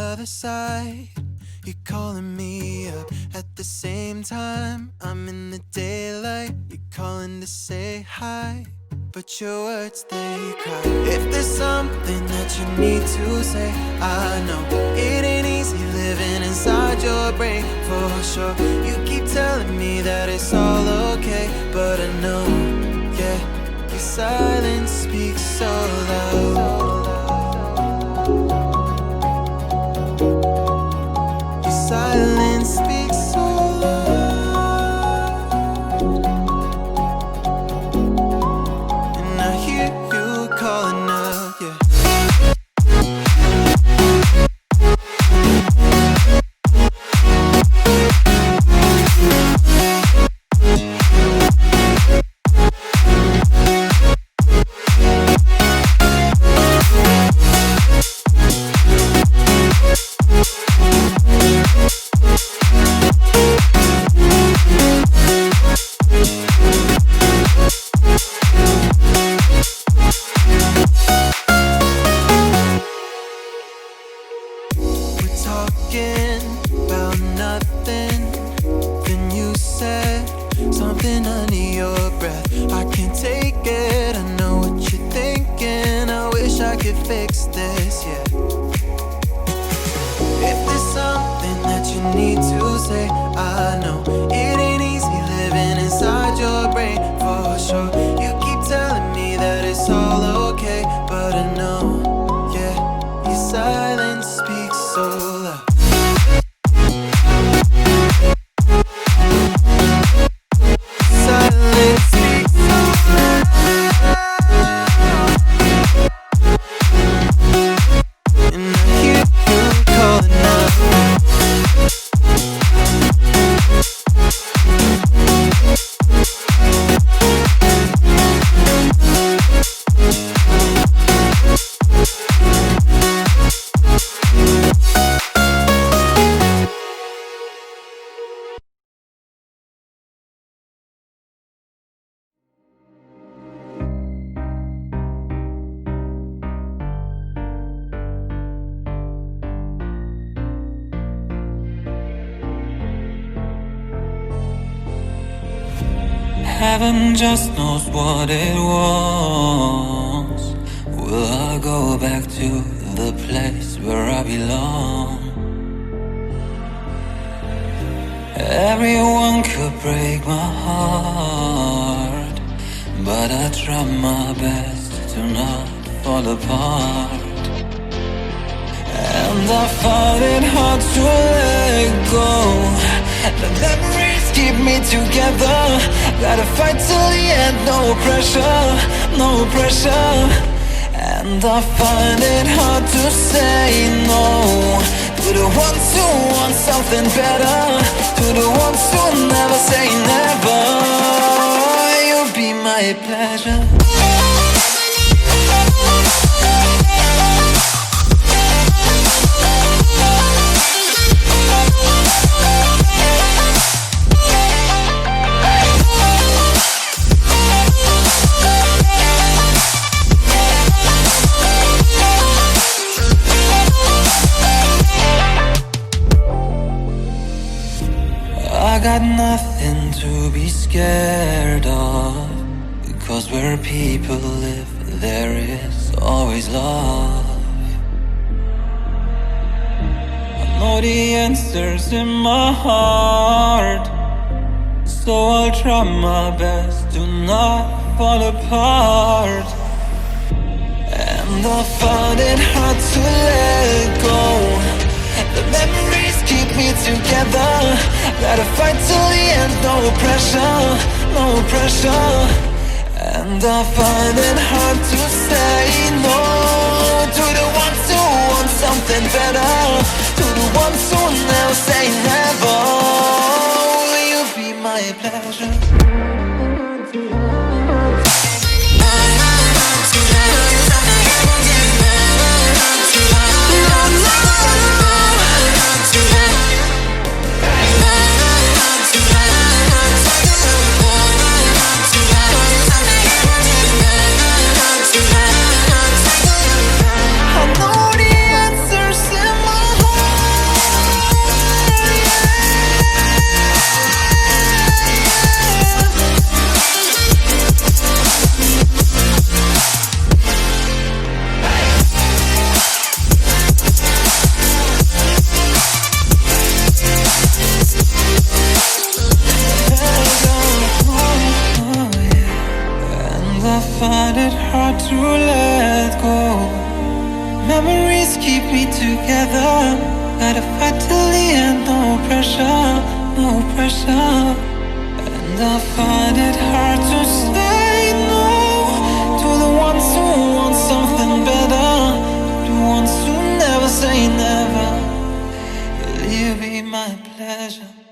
other side. You're calling me up at the same time. I'm in the daylight. You're calling to say hi, but your words, they cry. If there's something that you need to say, I know it ain't easy living inside your brain, for sure. You keep telling me that it's all okay, but I know, yeah, your silence speaks so loud. Your silence speaks so loud, and I hear you calling out, yeah. Heaven just knows what it was. Will I go back to the place where I belong? Everyone could break my heart, but I try my best to not fall apart. And I find it hard to let go. The memories keep me together. Gotta fight till the end, no pressure, no pressure. And I find it hard to say no to the ones who want something better, to the ones who never say never. You'll be my pleasure. I got nothing to be scared of, because where people live, there is always love. I know the answers in my heart, so I'll try my best to not fall apart. And I find it hard to let go. The memories keep me together. Gotta fight till the end, no pressure, no pressure. And I find it hard to say no to the ones who want something better, to the ones who never say never. Will you be my pleasure? I know the answers in my heart. to let go. Memories keep me together. Gotta fight till the end, no pressure, no pressure. And I find it hard to say no to the ones who want something better, the ones who never say never. Will you be my pleasure?